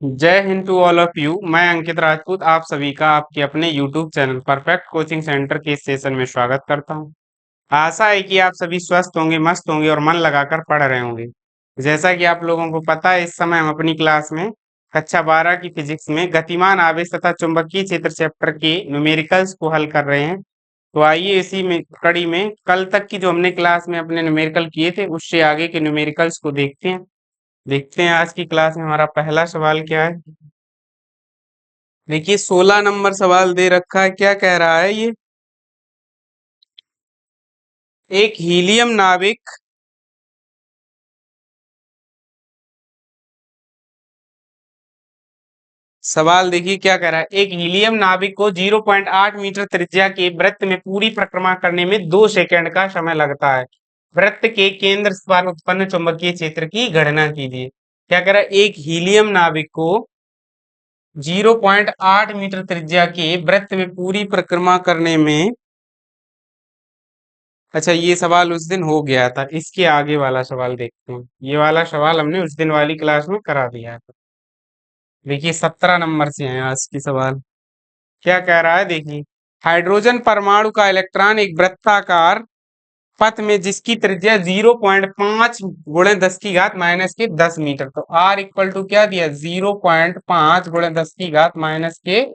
जय Hind to all of you. मैं अंकित राजपूत आप सभी का आपके अपने YouTube channel perfect coaching centre के इस सेशन में स्वागत करता हूं। आशा है कि आप सभी स्वस्थ होंगे, मस्त होंगे और मन लगाकर पढ़ रहे होंगे। जैसा कि आप लोगों को पता है, इस समय हम अपनी क्लास में कक्षा 12 की फिजिक्स में गतिमान आवेश तथा चुंबकीय क्षेत्र चैप्टर के न्यूमेरिकल्स को हल कर रहे हैं। तो आइए इसी में कड़ी में कल तक की जो हमने क्लास में अपने न्यूमेरिकल किए थे उससे आगे के न्यूमेरिकल्स को देखते हैं। देखते हैं आज की क्लास में हमारा पहला सवाल क्या है। देखिए 16 नंबर सवाल दे रखा है। क्या कह रहा है ये? एक हीलियम नाविक सवाल देखिए क्या कह रहा है। एक हीलियम नाविक को 0.8 मीटर त्रिज्या के वृत्त में पूरी परिक्रमा करने में 2 सेकंड का समय लगता है। वृत्त के केंद्र पर उत्पन्न चुंबकीय क्षेत्र की गणना कीजिए। क्या कह रहा है? एक हीलियम नाविक को 0.8 मीटर त्रिज्या के वृत्त में पूरी परिक्रमा करने में, अच्छा ये सवाल उस दिन हो गया था, इसके आगे वाला सवाल देखते हैं। ये वाला सवाल हमने उस दिन वाली क्लास में करा दिया था। देखिए 17 नंबर से है आज की सवाल। क्या कह रहा है देखिए। हाइड्रोजन परमाणु का इलेक्ट्रॉन एक वृत्ताकार पथ में जिसकी त्रिज्या 0.5 गुणे 10 की घात माइनस के 10 मीटर, तो आर इक्वल टू क्या दिया? 0.5 गुणे 10 की घात माइनस के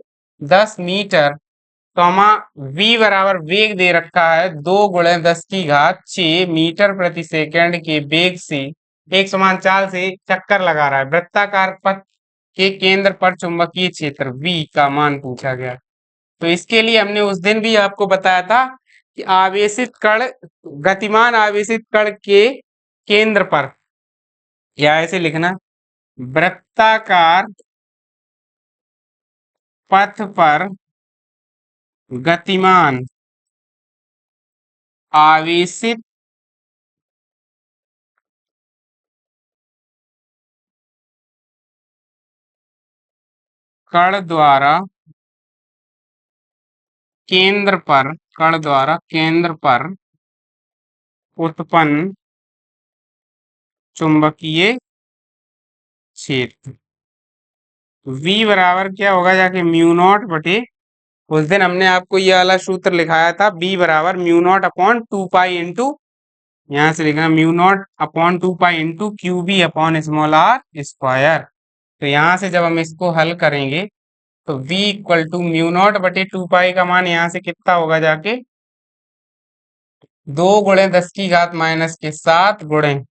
10 मीटर। कॉमा v बराबर वेग दे रखा है 2 × 10 की घात 6 मीटर प्रति सेकंड के वेग से एक समान चाल से चक्कर लगा रहा है। वृत्ताकार पथ के केंद्र पर चुंबकीय क्षेत्र v का मान पूछा गया। तो इसके लिए हमने उस दिन भी आपको बताया था कि आवेशित कण, गतिमान आवेशित कण के केंद्र पर, या ऐसे लिखना, वृत्ताकार पथ पर गतिमान आवेशित कण द्वारा केंद्र पर उत्पन्न चुंबकीय क्षेत्र v बराबर क्या होगा जाके? म्यू नॉट बटे, उस दिन हमने आपको ये वाला सूत्र लिखाया था, b बराबर mu naught upon 2 pi into, यहाँ से लिखना mu naught upon 2 pi into Q B upon small r square. तो यहाँ से जब हम इसको हल करेंगे तो v equal to mu naught बटे 2 पाई का मान यहाँ से कितना होगा जाके? 2 × 10 की घात माइनस के 7 गुणे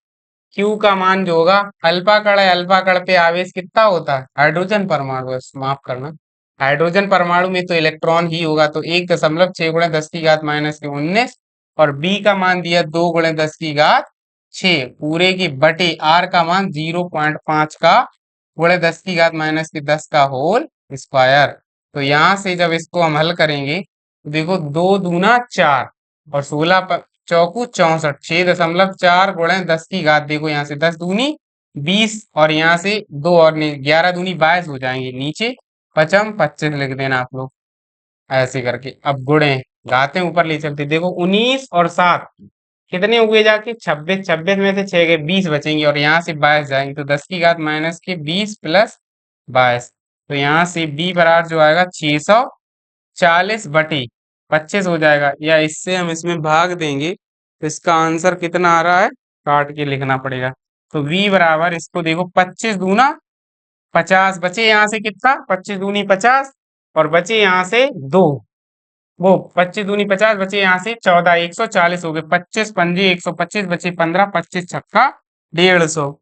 Q का मान जो होगा, अल्फा कण है, अल्फा कण पे आवेश कितना होता है? हाइड्रोजन परमाणु, माफ करना, हाइड्रोजन परमाणु में तो इलेक्ट्रॉन ही होगा, तो 1.6 × 10 की घात-19 और बी का मान दिया 2 × 10 की घात 6 पूरे की बटे आर का मान 0.5 का गुणे 10 की घात-10 का होल स्क्वायर। तो यहाँ से जब इसको हम हल करेंगे तो देखो 2 दूना 4 और 16 चौकू 64, 6.4 गुणे 10 की घात, देखो यहाँ से 10 दूनी 20 और यहाँ से 2 और 11 दूनी 22 हो जाएंगे, नीचे पचम 25 लिख देना आप लोग ऐसे करके। अब गुणे घातें ऊपर ले चलते, देखो 19 और 7 कितने हुए जाके? 26, 26 में से 6 गए 20 बचेंगे और यहाँ से 22 जाएंगे, तो 10 की घात-20 प्लस 22, तो यहाँ से b बराबर जो आएगा 640 बटे 25 हो जाएगा, या इससे हम इसमें भाग देंगे तो इसका आंसर कितना आ रहा है, काट के लिखना पड़ेगा। तो v बराबर, इसको देखो 25 दूना 50, बचे यहाँ से कितना? 25 दूनी 50 और बचे यहाँ से 2, वो 25 दूनी 50, बचे यहाँ से 14, 140 हो गए, 25 पंजे 125, बचे 15, 25 छक्का 150।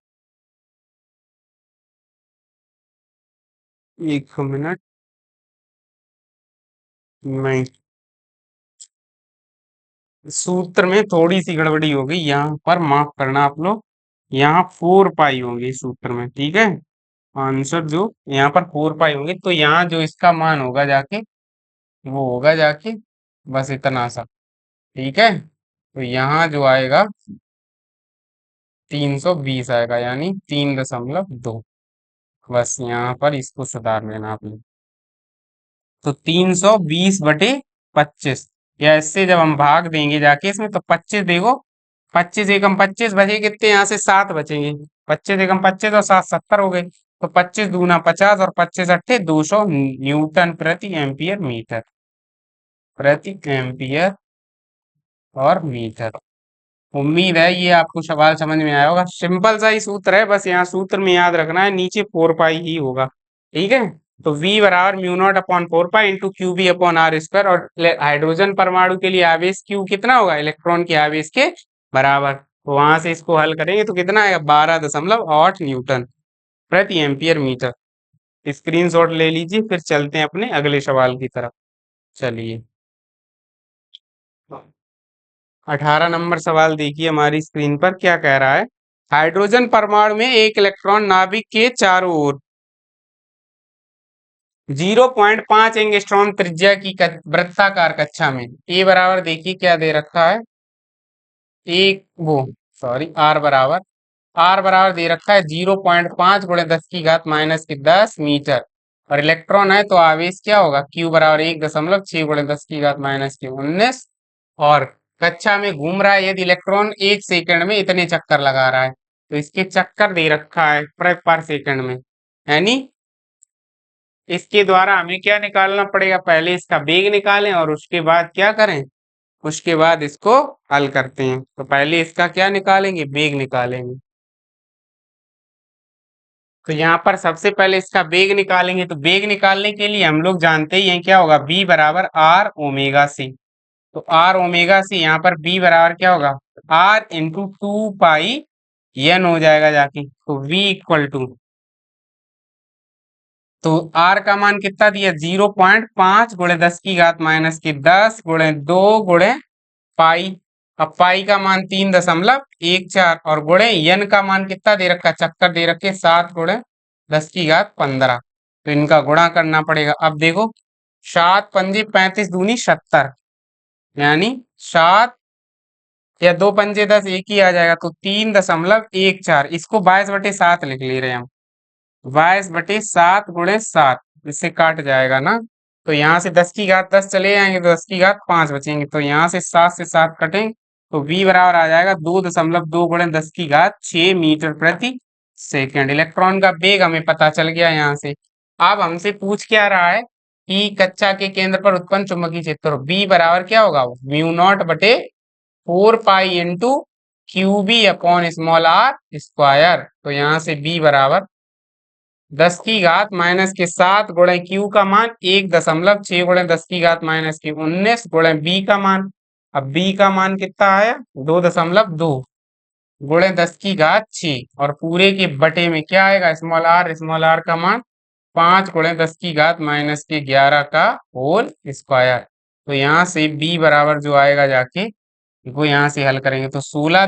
एक मिनट, नहीं, सूत्र में थोड़ी सी गड़बड़ी हो गई, यहाँ पर माफ करना आप लोग, यहाँ 4 पाई होंगे सूत्र में, ठीक है। आंसर जो यहाँ पर 4 पाई होंगे, तो यहाँ जो इसका मान होगा जाके, वो होगा जाके बस इतना सा, ठीक है। तो यहाँ जो आएगा 320 आएगा, यानी 3.2, बस यहाँ पर इसको सुधार लेना आपने। तो 320/25, या इससे जब हम भाग देंगे जाके इसमें तो 25, देखो 25 एकम 25 बचे कितने? यहाँ से 7 बचेंगे, 25 एकम 25 और 7 70 हो गए, तो 25 दूना 50 और 25 अट्ठे 200 न्यूटन प्रति एम्पियर मीटर, प्रति एम्पियर और मीटर। उम्मीद है ये आपको सवाल समझ में आया होगा। सिंपल सा ही सूत्र है, बस यहाँ सूत्र में याद रखना है, नीचे 4 पाई ही होगा। ठीक है, तो V बराबर mu naught upon 4 pi into Q B upon R square. और हाइड्रोजन परमाणु के लिए आवेश क्यू कितना होगा, इलेक्ट्रॉन के आवेश के बराबर। तो वहां से इसको हल करेंगे तो कितना आएगा, 12.8 न्यूटन प्रति एम्पियर मीटर। स्क्रीनशॉट ले लीजिए, फिर चलते हैं अपने अगले सवाल की तरफ। चलिए, 18 नंबर सवाल देखिए हमारी स्क्रीन पर क्या कह रहा है। हाइड्रोजन परमाणु में एक इलेक्ट्रॉन नाभिक के चारों ओर 0.5 एंगस्ट्रॉम त्रिज्या की वृत्ताकार कक्षा में ए बराबर, देखिए क्या दे रखा है, एक वो सॉरी आर बराबर दे रखा है 0.5 गुणे 10 की घात -10 मीटर। और इलेक्ट्रॉन है तो आवेश क्या होगा, क्यू बराबर 1.6 गुणे 10 की घात -19। और कक्षा में घूम रहा है, यदि इलेक्ट्रॉन 1 सेकंड में इतने चक्कर लगा रहा है, तो इसके चक्कर दे रखा है पर सेकंड में, यानी इसके द्वारा हमें क्या निकालना पड़ेगा, पहले इसका वेग निकालें और उसके बाद क्या करें, उसके बाद इसको हल करते हैं। तो पहले इसका क्या निकालेंगे, वेग निकालेंगे। तो यहाँ पर सबसे पहले इसका वेग निकालेंगे, तो वेग निकालने के लिए हम लोग जानते ही हैं क्या होगा, बी बराबर आर ओमेगा सी। तो आर ओमेगा सी, यहाँ पर बी बराबर क्या होगा, आर इंटू 2 पाई एन हो जाएगा जाके। तो वी इक्वल टू, तो आर का मान कितना दिया, 0.5 गुणे 10 की घात -10 गुणे 2 गुणे पाई। अब पाई का मान 3.14 और गुणे एन का मान कितना दे रखा, चक्कर दे रखे 7 गुणे 10 की घात 15। तो इनका गुणा करना पड़ेगा। अब देखो, 7 पंजे 35 दूनी 70, यानी 7 या 2 पंजे 10, एक ही आ जाएगा। तो 3.14, इसको 22/7 लिख ले रहे हैं हम। 22/7 गुणे 7, इससे काट जाएगा ना। तो यहाँ से 10 की घात 10 चले जाएंगे तो 10 की घात 5 बचेंगे। तो यहाँ से 7 कटेंगे तो v बराबर आ जाएगा 2.2 गुणे 10 की घात 6 मीटर प्रति सेकंड। इलेक्ट्रॉन का वेग हमें पता चल गया यहाँ से। अब हमसे पूछ क्या रहा है कि कक्षा के केंद्र पर उत्पन्न चुंबकीय क्षेत्र b बराबर क्या होगा, म्यू नॉट बटे 4 pi into Q B upon small r square. तो यहाँ से b बराबर 10 की घात -7 गुणे क्यू का मान 1.6 गुणे 10 की घात -19 गुणे बी का मान। अब बी का मान कितना आया, 2.2 गुणे 10 की घात 6 और पूरे के बटे में क्या आएगा, स्मॉल आर का मान 5 गुणे 10 की घात -11 का होल स्क्वायर। तो यहाँ से बी बराबर जो आएगा जाके, वो यहाँ से हल करेंगे तो 16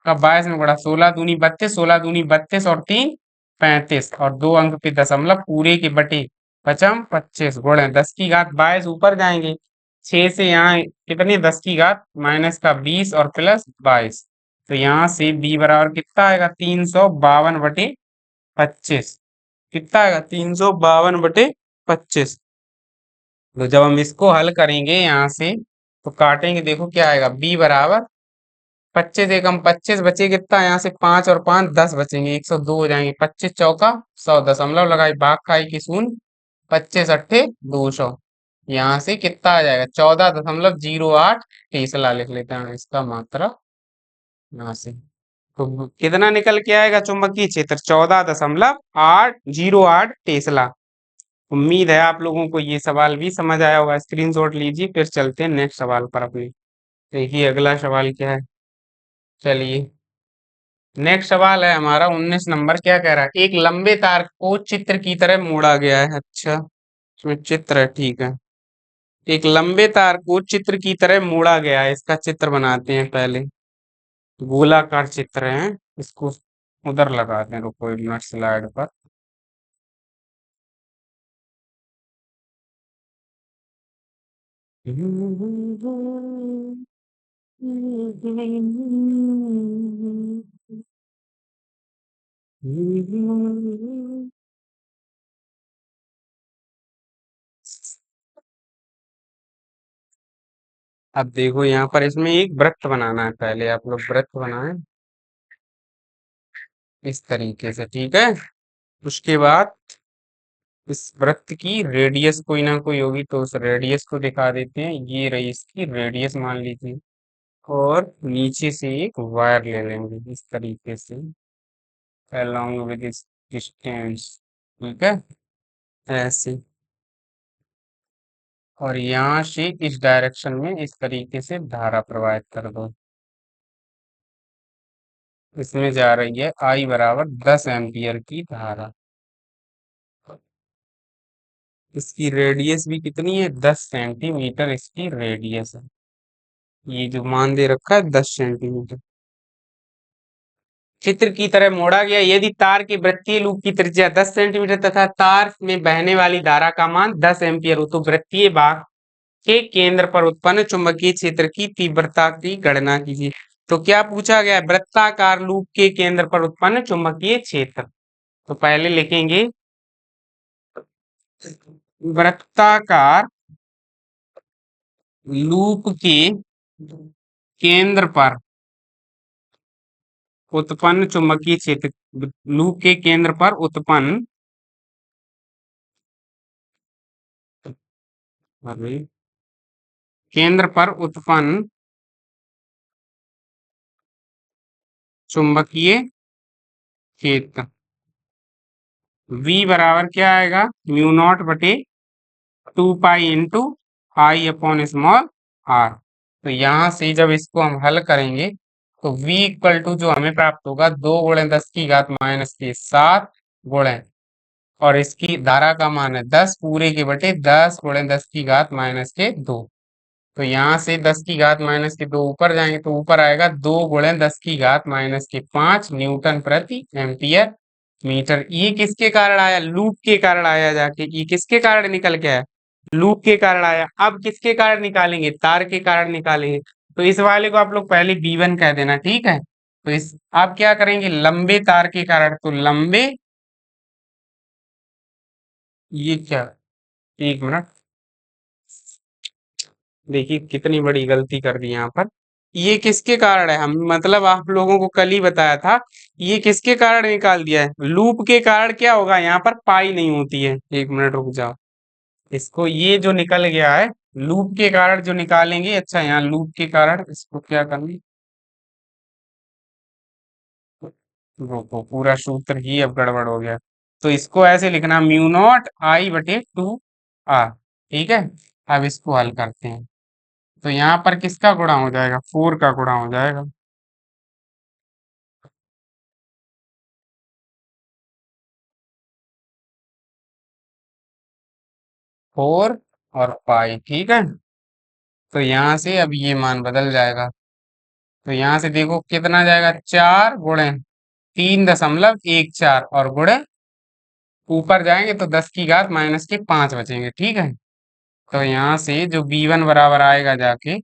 का 22 में गुणा, 16 दूनी 32, 16 दूनी 32 और 3 35 और 2 अंक पे दशमलव, पूरे के बटे पचम 25 गुणे 10 की घात 22 ऊपर जाएंगे 6 से, यहाँ कितने 10 की घात -20 और +22। तो यहाँ से b बराबर कितना आएगा, 352/25। कितना आएगा, 352/25। तो जब हम इसको हल करेंगे यहाँ से, तो काटेंगे, देखो क्या आएगा, b बराबर 25 एकम 25 बचे कितना, यहाँ से 5 और 5 10 बचेंगे, 102 हो जाएंगे। 25 चौका 100, दशमलव लगाई, भाग खाई की शून्य, 25 अट्ठे 200। यहाँ से कितना आ जाएगा, 14.08 टेस्ला लिख लेते हैं इसका मात्रा यहाँ से। तो कितना निकल के आएगा चुंबकीय क्षेत्र, 14.808 टेस्ला। उम्मीद है आप लोगों को ये सवाल भी समझ आया होगा। स्क्रीनशॉट लीजिए, फिर चलते हैं नेक्स्ट सवाल पर अपने। देखिए अगला सवाल क्या है। चलिए, नेक्स्ट सवाल है हमारा 19 नंबर। क्या कह रहा है, एक लंबे तार को चित्र की तरह मोड़ा गया है। अच्छा, इसमें चित्र है, ठीक है। एक लंबे तार को चित्र की तरह मोड़ा गया है, इसका चित्र बनाते हैं पहले। गोलाकार चित्र है, इसको उधर लगाते हैं, रुको एक मिनट स्लाइड पर। अब देखो यहाँ पर इसमें एक वृत्त बनाना है, पहले आप लोग वृत्त बनाएं इस तरीके से, ठीक है। उसके बाद इस वृत्त की रेडियस कोई ना कोई होगी, तो उस रेडियस को दिखा देते हैं। ये रही इसकी रेडियस मान लीजिए, और नीचे से एक वायर ले लेंगे इस तरीके से, along with this distance। ठीक है, ऐसे। और यहाँ से इस डायरेक्शन में इस तरीके से धारा प्रवाहित कर दो। इसमें जा रही है I बराबर 10 एम्पियर की धारा। इसकी रेडियस भी कितनी है, 10 सेंटीमीटर इसकी रेडियस है। ये जो मान दे रखा है 10 सेंटीमीटर। चित्र की तरह मोड़ा गया, यदि तार के वृत्तीय लूप की त्रिज्या 10 सेंटीमीटर तथा तार में बहने वाली धारा का मान 10 एम्पियर हो, तो वृत्तीय भाग के केंद्र पर उत्पन्न चुंबकीय क्षेत्र की तीव्रता की गणना कीजिए। तो क्या पूछा गया है, वृत्ताकार लूप के केंद्र पर उत्पन्न चुंबकीय क्षेत्र। तो पहले लिखेंगे वृत्ताकार लूप के केंद्र पर उत्पन्न चुंबकीय क्षेत्र, लूप के केंद्र पर उत्पन्न, अरे, केंद्र पर उत्पन्न चुंबकीय क्षेत्र V बराबर क्या आएगा, म्यू नॉट बटे 2 pi into I upon small r. तो यहां से जब इसको हम हल करेंगे, तो V इक्वल टू जो हमें प्राप्त होगा, 2 × 10⁻⁷ गुणे, और इसकी धारा का मान है 10 पूरे के बटे 10 × 10⁻⁻²। तो यहाँ से 10⁻⁻² ऊपर जाएंगे, तो ऊपर आएगा 2 × 10⁻⁵ न्यूटन प्रति एम्पियर मीटर। ये किसके कारण आया, लूप के कारण आया, जाके ये किसके कारण निकल के आया, लूप के कारण आया। अब किसके कारण निकालेंगे, तार के कारण निकालेंगे। तो इस वाले को आप लोग पहले B1 कह देना, ठीक है। तो इस आप क्या करेंगे, लंबे तार के कारण, तो लंबे, ये क्या, एक मिनट, देखिए कितनी बड़ी गलती कर दी यहाँ पर। ये किसके कारण है, हम मतलब आप लोगों को कल ही बताया था, ये किसके कारण निकाल दिया है, लूप के कारण। क्या होगा यहाँ पर, पाई नहीं होती है, एक मिनट रुक जाओ। इसको ये जो निकल गया है, लूप के कारण जो निकालेंगे। अच्छा, यहाँ लूप के कारण इसको क्या करना, रुको, पूरा सूत्र ही अब गड़बड़ हो गया। तो इसको ऐसे लिखना, म्यू नॉट आई बटे 2 आर। ठीक है, अब इसको हल करते हैं। तो यहाँ पर किसका गुणा हो जाएगा, 4 का गुणा हो जाएगा। 4 और पाई, ठीक है। तो यहाँ से अब ये मान बदल जाएगा। तो यहाँ से देखो कितना जाएगा, 4 × 3.14 और गुणे, ऊपर जाएंगे तो 10⁻⁻5 बचेंगे, ठीक है। तो यहाँ से जो B1 बराबर आएगा जाके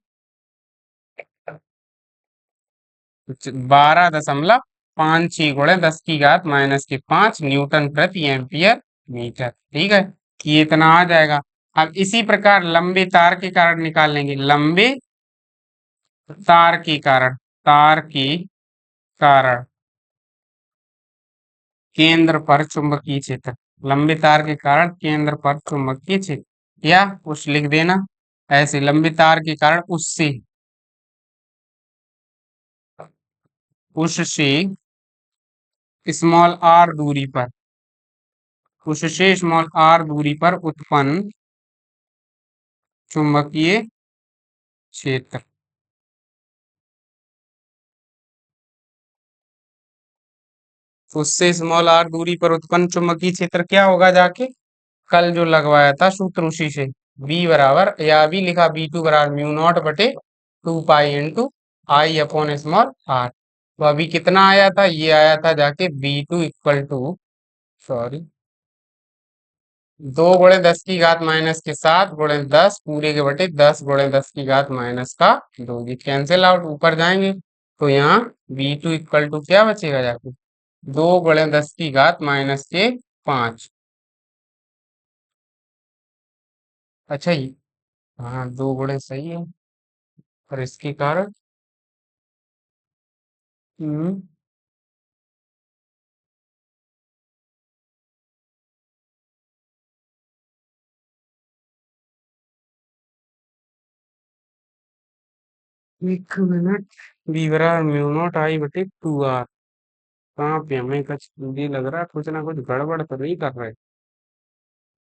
12.56 गुणे 10⁻⁻5 न्यूटन प्रति एम्पियर मीटर, ठीक है। ये इतना आ जाएगा। अब इसी प्रकार लंबे तार के कारण निकाल लेंगे, लंबे तार के कारण, तार के कारण केंद्र पर चुंबकीय क्षेत्र, लंबे तार के कारण केंद्र पर चुंबकीय क्षेत्र, या कुछ लिख देना ऐसे, लंबे तार के कारण उससे स्मॉल आर दूरी पर, उससे स्मॉल आर दूरी पर उत्पन्न चुंबकीय क्षेत्र। उससे स्मॉल आर दूरी पर उत्पन्न चुंबकीय क्षेत्र क्या होगा, जाके कल जो लगवाया था सूत्र उसी से, बी बराबर, या अभी लिखा B2 बराबर म्यू नॉट बटे 2 pi into I upon small r. तो अभी कितना आया था, ये आया था जाके B2 इक्वल टू, सॉरी, 2 × 10⁻⁷ गुणे 10 पूरे के बटे 10 × 10⁻⁻2। ये कैंसिल आउट, ऊपर जाएंगे तो यहाँ B2 इक्वल टू क्या बचेगा जाके, 2 × 10⁻⁻5। अच्छा, ये हाँ, 2 गुणे सही है, और इसके कारण, हम्म, एक मिनट। बी बराबर म्यू नॉट आई बटे 2r। कहाँ पे हमें कुछ ये लग रहा है, कुछ ना कुछ गड़बड़ तो नहीं कर रहे।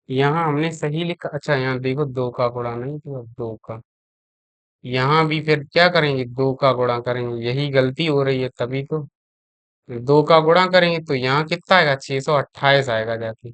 यहाँ हमने सही लिखा, अच्छा यहाँ देखो दो का गुणा नहीं तो दो का। यहाँ भी फिर क्या करेंगे, दो का गुणा करेंगे, यही गलती हो रही है तभी तो। दो का गुणा करेंगे तो यहाँ कितना आएगा, 628 आएगा जाके,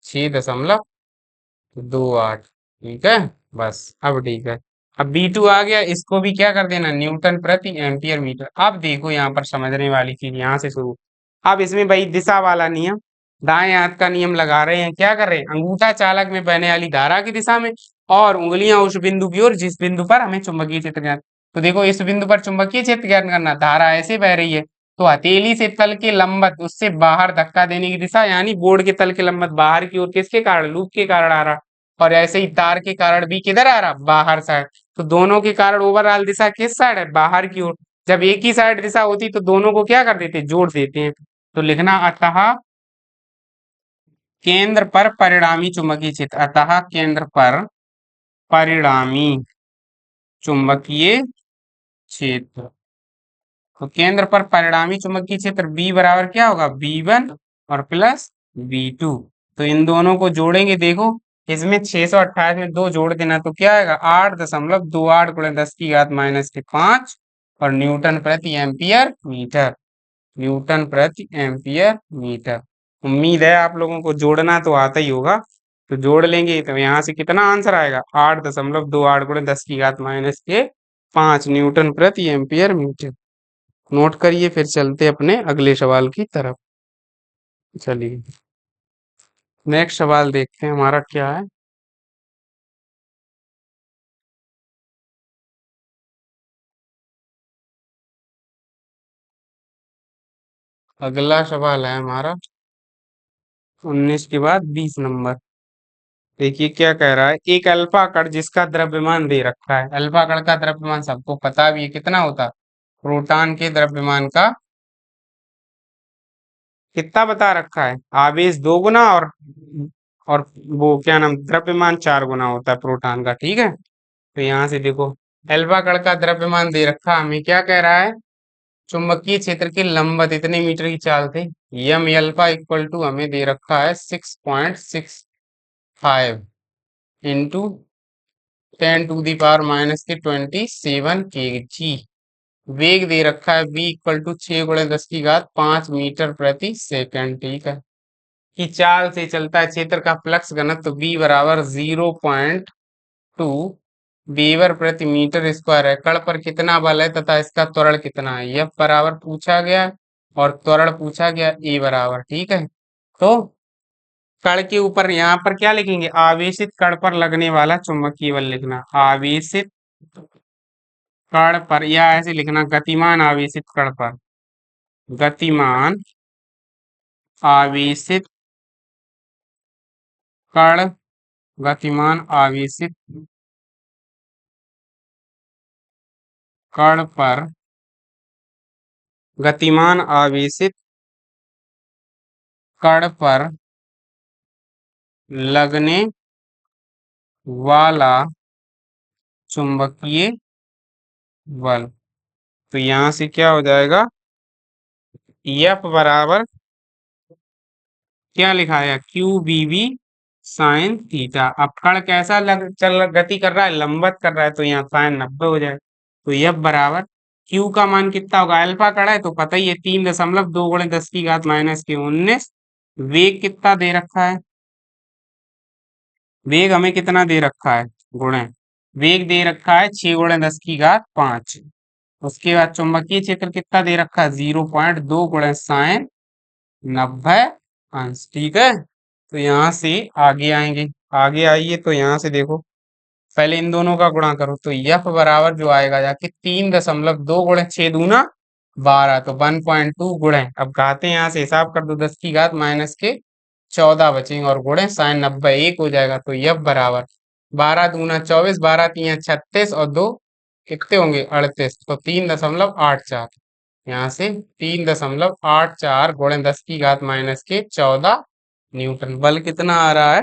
6.28। ठीक है। बस अब ठीक है। अब B2 आ गया, इसको भी क्या कर देना, न्यूटन प्रति एम्पियर मीटर। अब देखो यहाँ पर समझने वाली चीज यहाँ से शुरू। अब इसमें भाई दिशा वाला नियम, दाएं हाथ का नियम लगा रहे हैं। क्या कर रहे हैं, अंगूठा चालक में बहने वाली धारा की दिशा में, और उंगलियां उस बिंदु की ओर जिस बिंदु पर हमें चुंबकीय क्षेत्र ज्ञात। तो देखो इस बिंदु पर चुंबकीय क्षेत्र ज्ञात करना, धारा ऐसे बह रही है, तो हथेली से तल के लंबवत उससे बाहर धक्का देने की दिशा, यानी बोर्ड के तल के लंबवत बाहर की ओर, किसके कारण, लूप के कारण आ रहा। और ऐसे ही तार के कारण भी किधर आ रहा, बाहर साइड। तो दोनों के कारण ओवरऑल दिशा किस साइड है, बाहर की ओर। जब एक ही साइड दिशा होती तो दोनों को क्या कर देते, जोड़ देते हैं। तो लिखना, अतः केंद्र पर परिणामी चुंबकीय क्षेत्र, अतः केंद्र पर परिणामी चुंबकीय क्षेत्र। तो केंद्र पर परिणामी चुंबकीय क्षेत्र बी बराबर क्या होगा, B1 और प्लस B2। तो इन दोनों को जोड़ेंगे, देखो इसमें 628 में दो जोड़ देना तो क्या आएगा, 8.28 गुणे 10⁻⁵ और न्यूटन प्रति एम्पियर मीटर। न्यूटन प्रति एम्पियर मीटर। उम्मीद है आप लोगों को जोड़ना तो आता ही होगा। तो जोड़ लेंगे तो यहाँ से कितना आंसर आएगा, 8.28 गुणे 10⁻⁵ न्यूटन प्रति एम्पियर मीटर। नोट करिए, फिर चलते अपने अगले सवाल की तरफ। चलिए नेक्स्ट सवाल देखते हैं हमारा क्या है। अगला सवाल है हमारा 19 के बाद 20 नंबर। देखिए क्या कह रहा है, एक अल्फा कण जिसका द्रव्यमान दे रखा है। अल्फा कण का द्रव्यमान सबको पता भी है कितना होता है, प्रोटॉन के द्रव्यमान का कितना बता रखा है, आवेश 2 गुना और वो क्या नाम, द्रव्यमान 4 गुना होता है प्रोटॉन का। ठीक है। तो यहाँ से देखो, अल्फा कण का द्रव्यमान दे रखा, हमें क्या कह रहा है, चुंबकीय क्षेत्र के लंबवत इतने मीटर की चाल थे। यम अल्फा इक्वल टू हमें दे रखा है 6.65 इंटू 10⁻⁻27 वेग दे रखा है v इक्वल टू 6 × 10⁻⁵ ठीक है। कि चाल से चलता है क्षेत्र का फ्लक्स घनत्व v बराबर 0.2 वेबर प्रति मीटर स्क्वायर है। कण पर कितना बल है तथा इसका त्वरण कितना है, यह बराबर पूछा गया और त्वरण पूछा गया ए बराबर। ठीक है। तो कण के ऊपर यहाँ पर क्या लिखेंगे, आवेशित कण पर लगने वाला चुंबकीय बल लिखना, आवेशित कण पर, या ऐसे लिखना, गतिमान आवेशित कण पर, गतिमान आवेशित कण, गतिमान आवेशित कण पर, गतिमान आवेशित कण पर लगने वाला चुंबकीय बल। तो यहां से क्या हो जाएगा, एफ बराबर क्या लिखा है, Q_BV sin θ। अब कण कैसा चल गति कर रहा है, लंबवत कर रहा है, तो यहाँ sin 90 हो जाए। तो एफ बराबर, Q का मान कितना होगा, अल्फा कण है तो पता ही है, 3.2 गुणे 10⁻⁻19। वेग कितना दे रखा है, वेग हमें कितना दे रखा है, गुणे, वेग दे रखा है 6 × 10⁵ उसके बाद चुंबकीय क्षेत्र कितना दे रखा है, 0.2 गुणे sin 90 ठीक है। तो यहाँ से आगे आएंगे, आगे आइए तो यहाँ से देखो, पहले इन दोनों का गुणा करो तो यफ बराबर जो आएगा जाके 3.2 गुणे 6×2 = 12, तो 1.2 गुणे, अब घाते यहाँ से हिसाब कर दो, 10⁻⁻14 बचेंगे और गुणे sin 90 1 हो जाएगा। तो यफ बराबर 12×2 = 24, 12×3 = 36 और 2 कितने होंगे, 38, तो 3.84। यहाँ से 3.84 गुणे 10⁻⁻14 न्यूटन। बल कितना आ रहा है,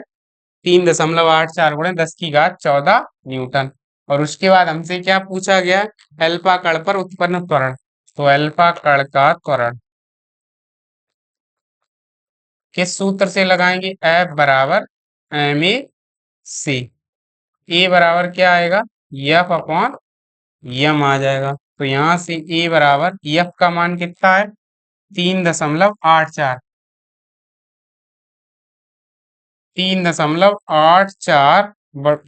3.84 गुणे 10⁻14 न्यूटन। और उसके बाद हमसे क्या पूछा गया? अल्फा कण पर उत्पन्न त्वरण। तो अल्फा कण का त्वरण किस सूत्र से लगाएंगे? F बराबर ma c। ए बराबर क्या आएगा? एफ अपॉन यम आ जाएगा। तो यहां से ए बराबर एफ का मान कितना है? 3.84। 3.84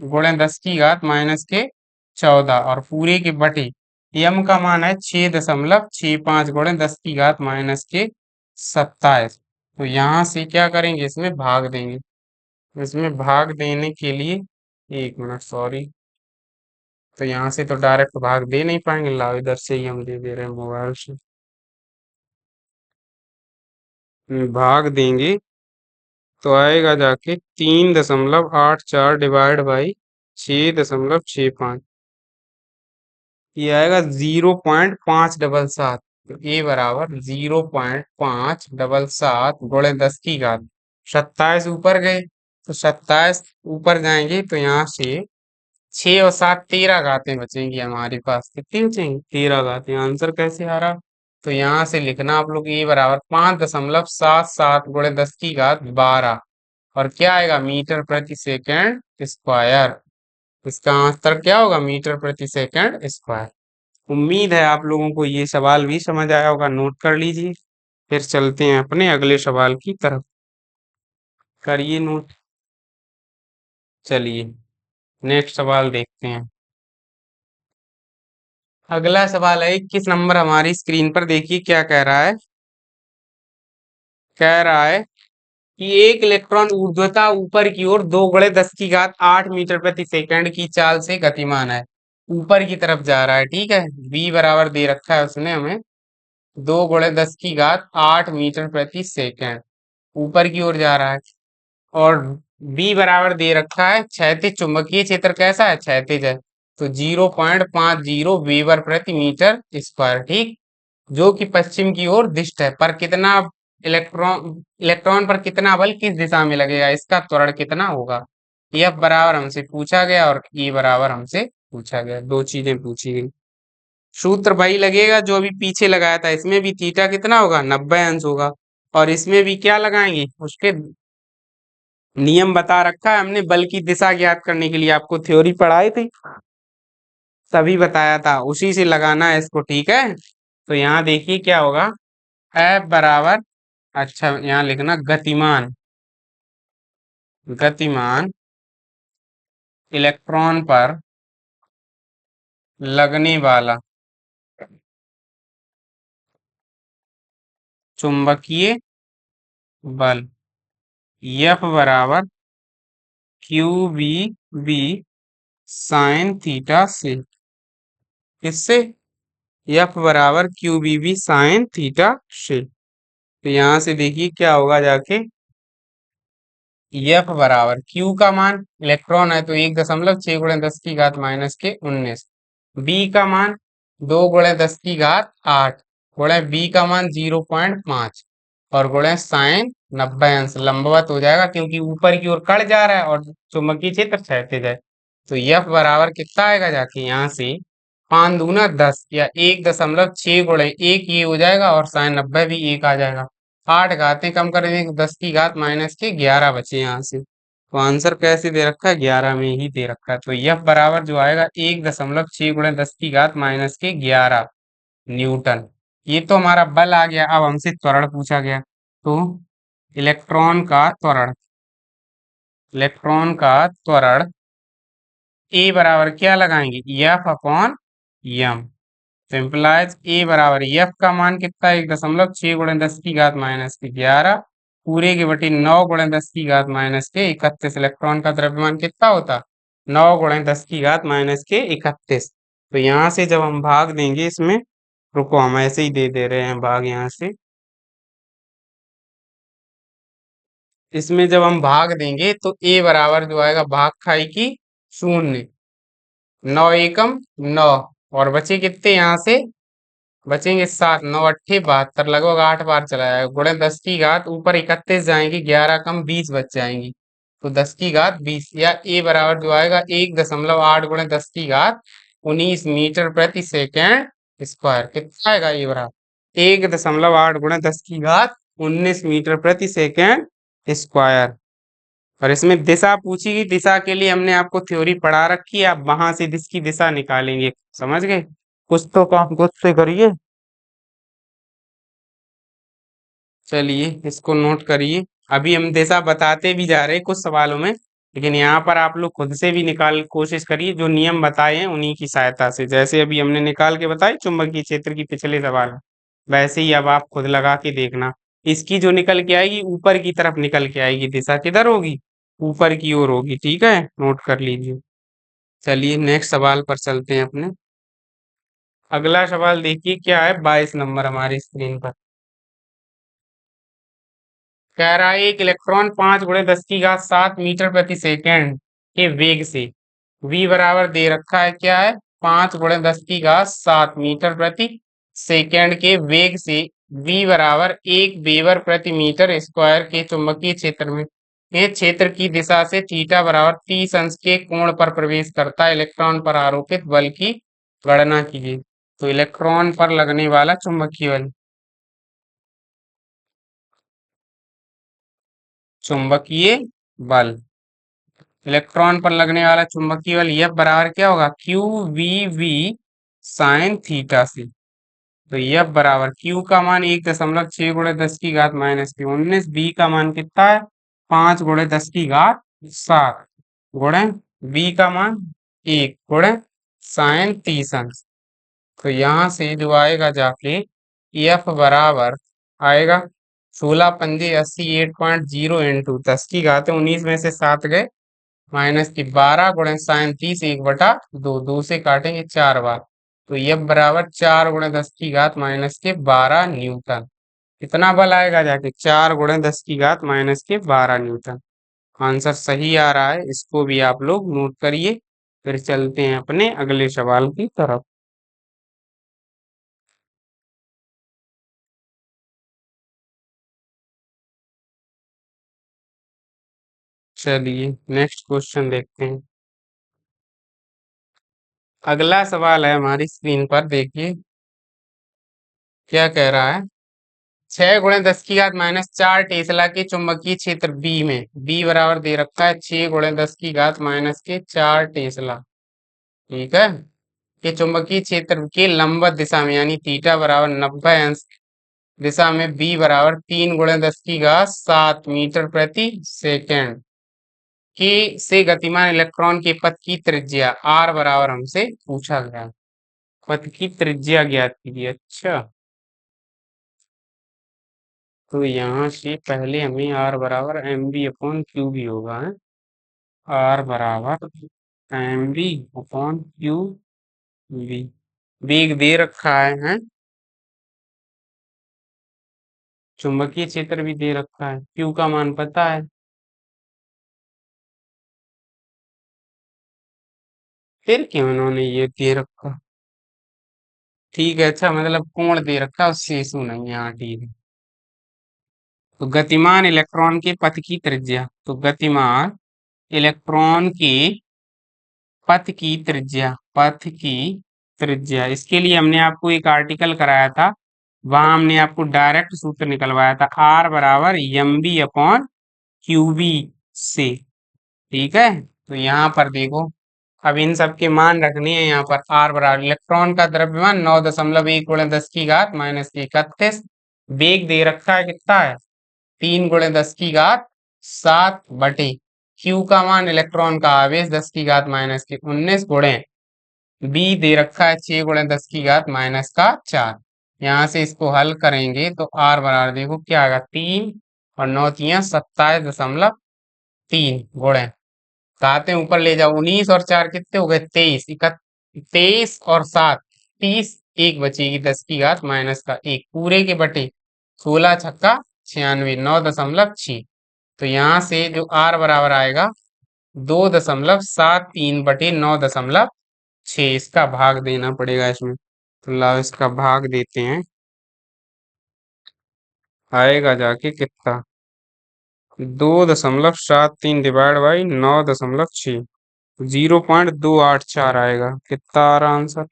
गुणे 10 की घात -14 और पूरे के बटे यम का मान है 6.65 गुणे 10 की घात -27। तो यहाँ से क्या करेंगे? इसमें भाग देंगे। इसमें भाग देने के लिए 1 मिनट, सॉरी। तो यहाँ से तो डायरेक्ट भाग दे नहीं पाएंगे, लाओ इधर से ही हम दे दे रहे हैं मोबाइल से। भाग देंगे तो आएगा जाके 3.84 डिवाइड बाई 6.65। ये आएगा 0.577। तो ए बराबर 0.577 गुणे 10 की घात 27 ऊपर गए। तो 27 ऊपर जाएंगे तो यहाँ से 6 और 7 13 घातें बचेंगी हमारे पास। कितनी बचेंगी? 13 घातें। आंसर कैसे आ रहा? तो यहाँ से लिखना आप लोग ए बराबर 5.77 गुणे 10 की घात 12। और क्या आएगा? मीटर प्रति सेकंड स्क्वायर। इसका आंसर क्या होगा? मीटर प्रति सेकंड स्क्वायर। उम्मीद है आप लोगों को ये सवाल भी समझ आया होगा, नोट कर लीजिए। फिर चलते हैं अपने अगले सवाल की तरफ। करिए नोट। चलिए नेक्स्ट सवाल देखते हैं। अगला सवाल है 21 नंबर हमारी स्क्रीन पर। देखिए क्या कह रहा है। कह रहा है कि एक इलेक्ट्रॉन ऊर्ध्वता ऊपर की ओर 2 गुणे 10 की घात 8 मीटर प्रति सेकंड की चाल से गतिमान है। ऊपर की तरफ जा रहा है, ठीक है। v बराबर दे रखा है उसने हमें 2 गुणे 10 की घात 8 मीटर प्रति सेकंड। ऊपर की ओर जा रहा है। और b बराबर दे रखा है क्षैतिज चुंबकीय क्षेत्र कैसा है? क्षैतिज है। तो 0.50 वेबर प्रति मीटर स्क्वायर, ठीक। जो कि पश्चिम की ओर दिष्ट है। पर कितना इलेक्ट्रॉन पर कितना बल किस दिशा में लगेगा, इसका त्वरण कितना होगा? एफ बराबर हमसे पूछा गया और ई बराबर हमसे पूछा गया। दो चीजें पूछी गई। सूत्र वही लगेगा जो अभी पीछे लगाया था। इसमें भी थीटा कितना होगा? 90 अंश होगा। और इसमें भी क्या लगाएंगे? उसके नियम बता रखा है हमने बल की दिशा ज्ञात करने के लिए। आपको थ्योरी पढ़ाई थी, तभी बताया था, उसी से लगाना है इसको, ठीक है। तो यहाँ देखिए क्या होगा। एफ बराबर, अच्छा यहाँ लिखना गतिमान। गतिमान इलेक्ट्रॉन पर लगने वाला चुंबकीय बल एफ बराबर Q B B sine theta से। किससे? एफ बराबर Q B B sine theta से। तो यहां से देखिए क्या होगा जाके। एफ बराबर क्यू का मान, इलेक्ट्रॉन है तो 1.6 गुणे 10 की घात -19। बी का मान 2 गुणे 10 की घात 8 गुणे बी का मान 0.5 और गुणे साइन 90 अंश लंबवत हो जाएगा क्योंकि ऊपर की ओर कट जा रहा है और चुंबकीय क्षेत्र क्षैतिज है। तो एफ बराबर कितना आएगा जाके यहाँ से? 5 दूना 10 या 1.6 गुणे 1 ये हो जाएगा और साइन 90 भी 1 आ जाएगा। 8 घातें कम कर देंगे 10 की घात -11 बचे यहाँ से। तो आंसर कैसे दे रखा है? 11 में ही दे रखा है। तो एफ बराबर जो आएगा 1.6 गुणे 10 की घात -11 न्यूटन। ये तो हमारा बल आ गया। अब हमसे त्वरण पूछा गया। तो इलेक्ट्रॉन का त्वरण, इलेक्ट्रॉन का त्वरण ए बराबर क्या लगाएंगे? एफ अपॉन यम। सिंपलाइज ए बराबर एफ का मान कितना है? 1.6 गुणे 10 की घात -11 पूरे के बटी 9 गुणे 10 की घात -31। इलेक्ट्रॉन का द्रव्यमान कितना होता? 9 गुणे 10 की घात -31। तो यहाँ से जब हम भाग देंगे इसमें, रुको हम ऐसे ही दे दे रहे हैं भाग यहाँ से। इसमें जब हम भाग देंगे तो ए बराबर जो आएगा भाग खाई की 0। 9 एकम 9 और बचे कितने यहाँ से? बचेंगे 7। 9 अट्ठे 72, लगभग 8 बार चला जाएगा। गुणे 10 की घात ऊपर 31 जाएंगी, 11 कम 20 बच जाएंगी। तो 10 की घात 20 या ए बराबर जो आएगा 1.8 गुणे 10 की घात 19 मीटर प्रति सेकेंड स्क्वायर। कितना आएगा ये बराबर 1.8 गुणे 10 की घात 19 मीटर प्रति सेकेंड स्क्वायर। और इसमें दिशा पूछी गई, दिशा के लिए हमने आपको थ्योरी पढ़ा रखी है, आप वहां से इसकी दिशा निकालेंगे। समझ गए? कुछ तो काम खुद से करिए। चलिए इसको नोट करिए। अभी हम दिशा बताते भी जा रहे हैं कुछ सवालों में, लेकिन यहाँ पर आप लोग खुद से भी निकाल कोशिश करिए, जो नियम बताए हैं उन्हीं की सहायता से। जैसे अभी हमने निकाल के बताई चुंबकीय क्षेत्र की पिछले सवाल में, वैसे ही अब आप खुद लगा के देखना। इसकी जो निकल के आएगी ऊपर की तरफ निकल के आएगी, दिशा किधर होगी? ऊपर की ओर होगी। ठीक है, नोट कर लीजिए। चलिए नेक्स्ट सवाल पर चलते हैं अपने। अगला सवाल देखिए क्या है, 22 नंबर हमारी स्क्रीन पर। कह रहा है एक इलेक्ट्रॉन 5 × 10 की घात 7 मीटर प्रति सेकेंड के वेग से v बराबर दे रखा है, क्या है? 5 × 10 की घात 7 मीटर प्रति सेकेंड के वेग से v बराबर 1 वेबर प्रति मीटर स्क्वायर के चुंबकीय क्षेत्र में ये क्षेत्र की दिशा से थीटा बराबर 30 अंश के कोण पर प्रवेश करता है इलेक्ट्रॉन पर आरोपित बल की गणना कीजिए। तो इलेक्ट्रॉन पर लगने वाला चुंबकीय बल, चुंबकीय बल, इलेक्ट्रॉन पर लगने वाला चुंबकीय बल F बराबर क्या होगा? Q V V sine theta से। तो F बराबर Q का मान 1.6 × 10 की घात -19, B का मान कितना है? 5 × 10 की घात 7 गुणे B का मान 1 गुणे साइन 30 अंश। तो यहाँ से जो आएगा जाके F बराबर आएगा 16×5 = 80 8.0 × 10 की घात 19 में से 7 गए, -12 × साइन 30 1/2, 2 से काटेंगे 4 बार। तो F बराबर 4 × 10 की घात -12 न्यूटन। कितना बल आएगा जाके? 4 × 10 की घात -12 न्यूटन। आंसर सही आ रहा है, इसको भी आप लोग नोट करिए। फिर चलते हैं अपने अगले सवाल की तरफ। चलिए नेक्स्ट क्वेश्चन देखते हैं। अगला सवाल है हमारी स्क्रीन पर, देखिए क्या कह रहा है। 6 × 10 की घात -4 टेस्ला के चुंबकीय क्षेत्र बी में बी बराबर दे रखा है 6 × 10 की घात -4 टेस्ला। ठीक है, के चुंबकीय क्षेत्र के लंबवत दिशा में यानी थीटा बराबर 90 अंश दिशा में बी बराबर 3 × 10 की घात 7 मीटर प्रति सेकेंड के से गतिमान इलेक्ट्रॉन के पथ की त्रिज्या आर बराबर हमसे पूछा गया। पथ की त्रिज्या ज्ञात कीजिए। अच्छा, तो यहाँ से पहले हमें आर बराबर mv/क्यू भी होगा है। आर बराबर mv/क्यू वी। वेग दे रखा है? चुंबकीय क्षेत्र भी दे रखा है, क्यू का मान पता है, फिर क्यों इन्होंने ये दे रखा? ठीक है, अच्छा मतलब कोण दे रखा, उससे इशू नहीं है। हाँ ठीक है। तो गतिमान इलेक्ट्रॉन के पथ की त्रिज्या, तो गतिमान इलेक्ट्रॉन के पथ की त्रिज्या, इसके लिए हमने आपको एक आर्टिकल कराया था, वहां हमने आपको डायरेक्ट सूत्र निकलवाया था, आर बराबर mv/क्यूबी से। ठीक है, तो यहाँ पर देखो, अब इन सब के मान रखने हैं। यहाँ पर आर बराबर इलेक्ट्रॉन का द्रव्यमान 9.1 × 10 की घात -31, वेग दे रखा है कितना है? 3 × 10 की घात 7 बटे क्यू का मान इलेक्ट्रॉन का आवेश 10 की घात -19 गुणे बी दे रखा है 6 × 10 की घात -4। यहाँ से इसको हल करेंगे तो आर बराबर देखो क्या आएगा, 3 और 9 × 27.3 घाते ऊपर ले जाओ, 19 और 4 कितने हो गए? 23, 23 और 7 30, एक बचेगी 10 की घात -1 पूरे के बटे 16 × 6 = 96, 9.6। तो यहाँ से जो आर बराबर आएगा 2.73 बटे 9.6, इसका भाग देना पड़ेगा इसमें। तो लाओ इसका भाग देते हैं, आएगा जाके कितना? 2.73 डिवाइड बाई 9.6, 0.284 आएगा। कितना आ रहा आंसर?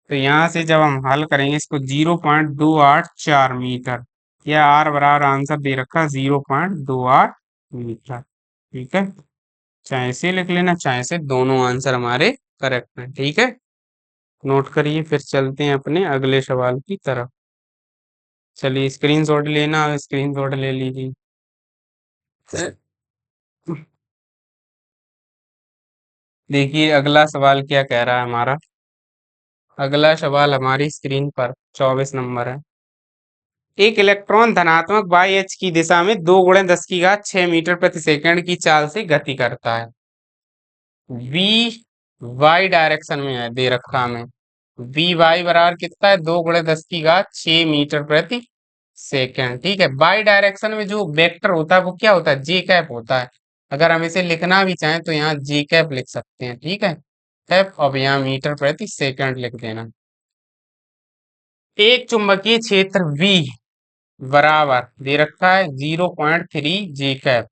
तो यहाँ से जब हम हल करेंगे इसको, 0.284 मीटर, या आर बराबर आंसर दे रखा 0.28 मीटर। ठीक है, चाहे से लिख लेना चाहे से, दोनों आंसर हमारे करेक्ट हैं। ठीक है, नोट करिए, फिर चलते हैं अपने अगले सवाल की तरफ। चलिए स्क्रीनशॉट लेना, स्क्रीनशॉट ले लीजिए। देखिए अगला सवाल क्या कह रहा है हमारा। अगला सवाल हमारी स्क्रीन पर 24 नंबर है। एक इलेक्ट्रॉन धनात्मक बाई एच की दिशा में 2 × 10⁶ मीटर प्रति सेकंड की चाल से गति करता है। वी वाई डायरेक्शन में है, दे रखा हमें। वी वाई बराबर कितना है? 2 × 10⁶ मीटर प्रति सेकंड। ठीक है, बाई डायरेक्शन में जो वेक्टर होता है वो क्या होता है? जे कैप होता है। अगर हम इसे लिखना भी चाहें तो यहाँ जे कैप लिख सकते हैं। ठीक है, कैप, अब यहाँ मीटर प्रति सेकंड लिख देना। एक चुंबकीय क्षेत्र V बराबर दे रखा है 0.3 जे कैप,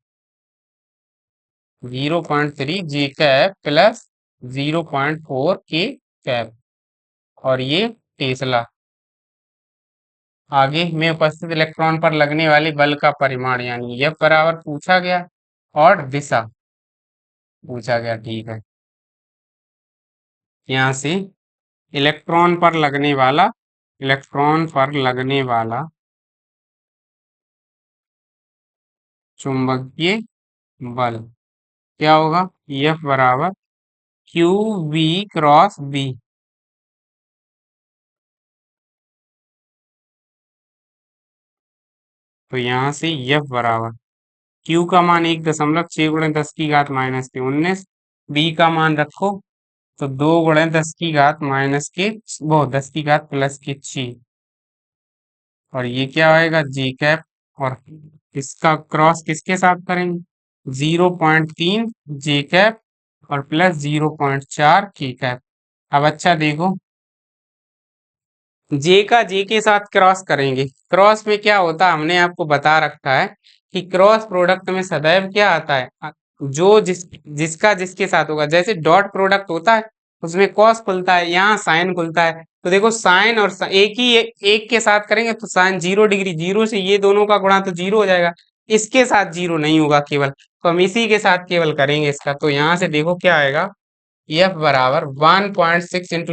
0.3 जे कैप प्लस 0.4 के कैप, और ये टेस्ला। आगे में उपस्थित इलेक्ट्रॉन पर लगने वाले बल का परिमाण यानी F बराबर पूछा गया, और दिशा पूछा गया। ठीक है, यहाँ से इलेक्ट्रॉन पर लगने वाला, इलेक्ट्रॉन पर लगने वाला चुंबकीय बल क्या होगा? F बराबर क्यू वी क्रॉस बी। तो यहाँ से F बराबर Q का मान 1.6 × 10⁻⁻⁻⁻⁻⁻⁻⁻⁻⁻⁻⁻⁻⁻⁻⁻⁻⁻⁻⁻⁻ B का मान रखो, तो 2 × 10⁻⁻⁻⁻, वो 10⁻⁻⁻⁶, और ये क्या होएगा? जी कैप, और इसका क्रॉस किसके साथ करेंगे? 0.3 जे कैप और प्लस 0.4 के कैप। अब अच्छा देखो, जे का जे के साथ क्रॉस करेंगे। क्रॉस में क्या होता है हमने आपको बता रखा है कि क्रॉस प्रोडक्ट में सदैव क्या आता है? जो जिसका जिसके साथ होगा, जैसे डॉट प्रोडक्ट होता है उसमें कॉस खुलता है, यहाँ साइन खुलता है। तो देखो साइन और एक के साथ करेंगे तो साइन 0 डिग्री, जीरो से ये दोनों का गुणा तो 0 हो जाएगा, इसके साथ 0 नहीं होगा केवल, तो हम इसी के साथ केवल करेंगे इसका। तो यहाँ से देखो क्या आएगा? F बराबर 1.6 ×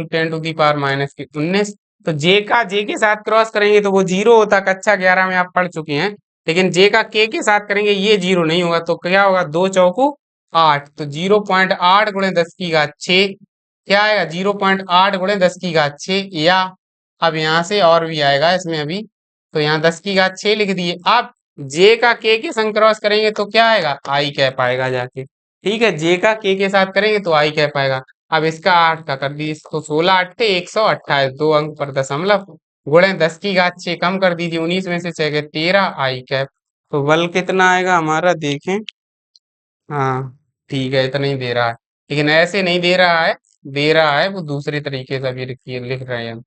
10⁻⁻⁻⁻⁻⁻⁻⁻⁻⁻⁻⁻⁻⁻⁻⁻⁻⁻⁻⁻⁻⁻⁻⁻⁻⁻⁻⁻⁻⁻⁻⁻⁻⁻⁻⁻⁻⁻⁻⁻⁻⁻⁻⁻⁻⁻⁻ तो जे का जे के साथ जे का के साथ करेंगे, ये 0 नहीं होगा, तो क्या होगा? 2 × 4 = 8, तो 0.8 × 10⁻⁶ क्या आएगा? 0.8 × 10⁻⁶, या अब यहाँ से और भी आएगा इसमें अभी, तो यहाँ 10⁻⁶ लिख दिए। अब जे का के संग क्रॉस करेंगे तो क्या आएगा? आई कैप आएगा जाके। ठीक है, जे का के साथ करेंगे तो आई कैप आएगा। अब इसका 8 का कर दीजिए, इसको 16×8 = 128, 2 अंक पर दशमलव, गुणे 10⁻⁶, कम कर दीजिए, 19 में से 6 गए 13, आई कैप। तो बल कितना आएगा हमारा देखें। हाँ ठीक है, इतना ही दे रहा है, लेकिन ऐसे नहीं दे रहा है, दे रहा है वो दूसरे तरीके से अभी लिख रहे हैं हम।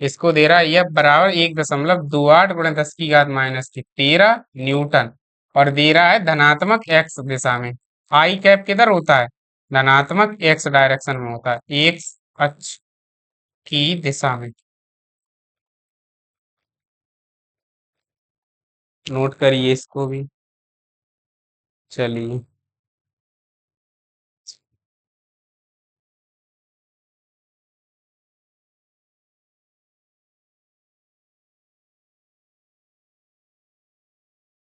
इसको दे रहा है F बराबर 1.28 × 10⁻⁻⁻⁻⁻⁻न्यूटन, और दे रहा है धनात्मक एक्स दिशा में। आई कैप किधर होता है? धनात्मक एक्स डायरेक्शन में होता है, एक्स अक्ष की दिशा में। नोट करिए इसको भी। चलिए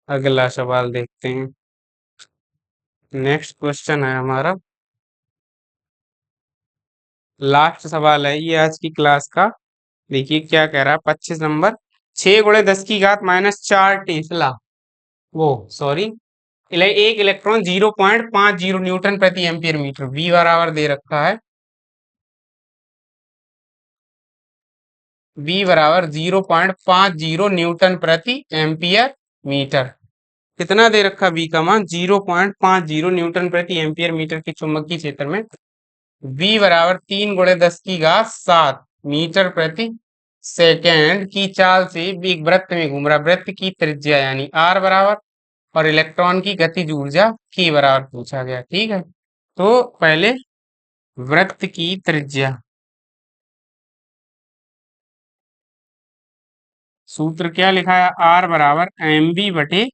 अगला सवाल देखते हैं। नेक्स्ट क्वेश्चन है हमारा, लास्ट सवाल है ये आज की क्लास का। देखिए क्या कह रहा है, 25 नंबर। 6 × 10⁻⁻⁴ टेस्ला, वो सॉरी, एक इलेक्ट्रॉन 0.50 न्यूटन प्रति एम्पियर मीटर, वी बराबर दे रखा है, वी बराबर 0.50 न्यूटन प्रति एम्पियर मीटर। कितना दे रखा वी का मान? 0.50 न्यूटन प्रति एम्पियर मीटर के चुंबकीय क्षेत्र में वी बराबर 3 × 10⁻⁷ मीटर प्रति सेकेंड की चाल से एक वृत्त में घूम रहा। वृत्त की त्रिज्या यानी आर बराबर, और इलेक्ट्रॉन की गतिज ऊर्जा की बराबर पूछा गया। ठीक है, तो पहले वृत्त की त्रिज्या, सूत्र क्या लिखा है, आर बराबर एम बी बटे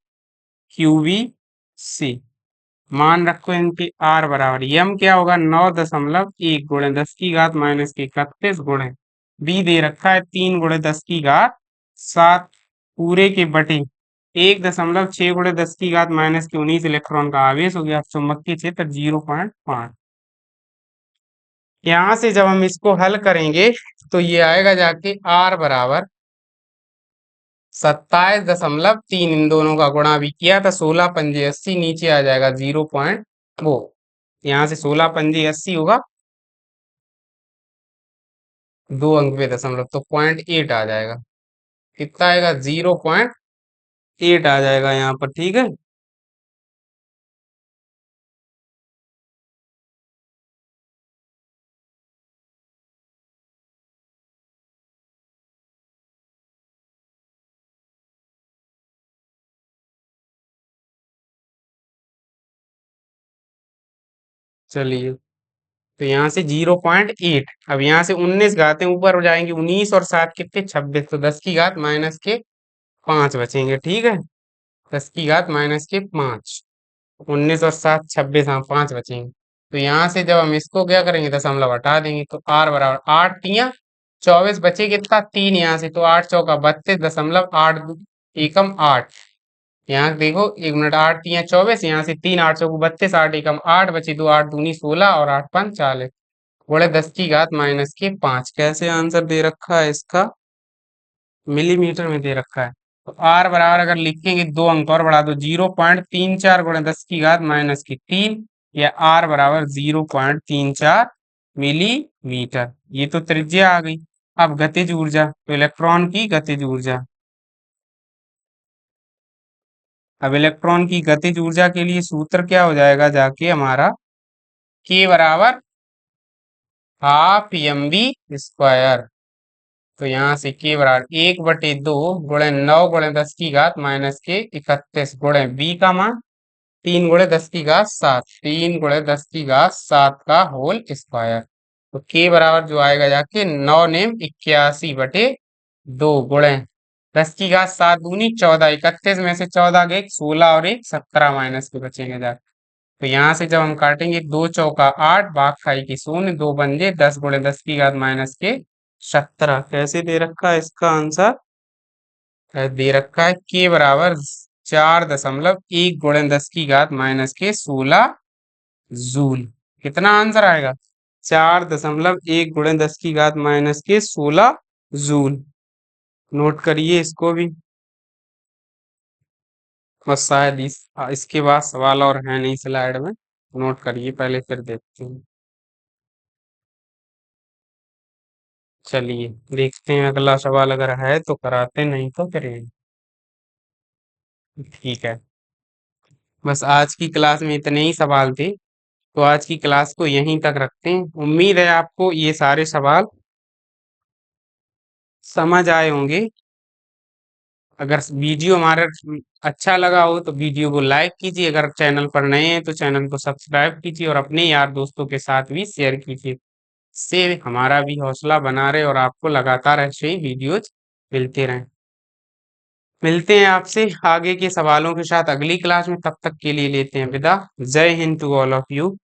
क्यू बी सी। मान रखो इनकी आर बराबर, यम क्या होगा, 9.1 गुणे 10 की घात -31 गुणे बी दे रखा है 3 गुणे 10 की घात 7 पूरे के बटे 1.6 गुणे 10 की घात -19 इलेक्ट्रॉन का आवेश हो गया। चुंबकीय क्षेत्र 0.5। यहां से जब हम इसको हल करेंगे तो ये आएगा जाके आर बराबर 27.3, इन दोनों का गुणा भी किया था, 16 पंजे 80, नीचे आ जाएगा 0. वो यहाँ से 16 पंजे 80 होगा, 2 अंक पे दशमलव, तो 0.8 आ जाएगा। कितना आएगा, 0.8 आ जाएगा यहाँ पर। ठीक है, चलिए, तो यहाँ से 0.8, अब यहाँ से 19 घातें ऊपर हो जाएंगी, 19 और 7 कितने, 26, तो 10 की घात -5 बचेंगे। ठीक है, 10 की घात -5, 19 और 7 26, हाँ 5 बचेंगे। तो यहाँ से जब हम इसको क्या करेंगे, दशमलव हटा देंगे, तो आर बराबर 8 तियां 24, बचे कितना 3 यहाँ से, तो 8 चौका 32.8 एकम 8। यहाँ देखो 1 मिनट, 8 तियां 24, यहाँ से 3 8 चौको 32, 8 एकम 8 बचे, 2 8 दूनी 16 और 8 पंच 40 गुणे 10 की घात -5। कैसे आंसर दे रखा है इसका, मिलीमीटर में दे रखा है। तो आर बराबर अगर लिखेंगे 2 अंक और बढ़ा दो, 0.34 गुणे 10 की घात -3, या आर बराबर 0.34 मिलीमीटर। ये तो त्रिज्या आ गई। अब गतिज ऊर्जा, तो इलेक्ट्रॉन की गतिज ऊर्जा, अब इलेक्ट्रॉन की गतिज ऊर्जा के लिए सूत्र क्या हो जाएगा जाके हमारा, के बराबर हाफ एम बी स्क्वायर। तो यहाँ से के बराबर 1/2 गुणे 9 गुणे 10 की घात -31 गुणे बी का मान 3 गुणे 10 की घात 7, 3 गुणे 10 की घात 7 का होल स्क्वायर। तो के बराबर जो आएगा जाके 9 नेम 81 बटे 2 गुणे 10 की घात 7 दूनी 14, 31 में से 14 गए, 16 और एक 17 माइनस के बचेंगे जाके। तो यहाँ से जब हम काटेंगे, 2 चौका 8, भाग खाई की 0, 2 पंजे 10 गुणे 10 की घात -17। कैसे दे रखा है इसका आंसर, दे रखा है के बराबर 4.1 गुणे 10 की घात -16 जूल। कितना आंसर आएगा, 4.1 गुणे 10 की घात -16 जूल। नोट करिए इसको भी, बस शायद इसके बाद सवाल और है नहीं स्लाइड में, नोट करिए पहले फिर देखते हैं। चलिए देखते हैं अगला सवाल, अगर है तो कराते, नहीं तो फिर ठीक है। बस आज की क्लास में इतने ही सवाल थे, तो आज की क्लास को यहीं तक रखते हैं। उम्मीद है आपको ये सारे सवाल समझ आए होंगे। अगर वीडियो हमारा अच्छा लगा हो तो वीडियो को लाइक कीजिए, अगर चैनल पर नए हैं तो चैनल को सब्सक्राइब कीजिए और अपने यार दोस्तों के साथ भी शेयर कीजिए, से हमारा भी हौसला बना रहे और आपको लगातार ऐसे ही वीडियोज मिलते रहें। मिलते हैं आपसे आगे के सवालों के साथ अगली क्लास में, तब तक के लिए लेते हैं विदा। जय Hind to all of you.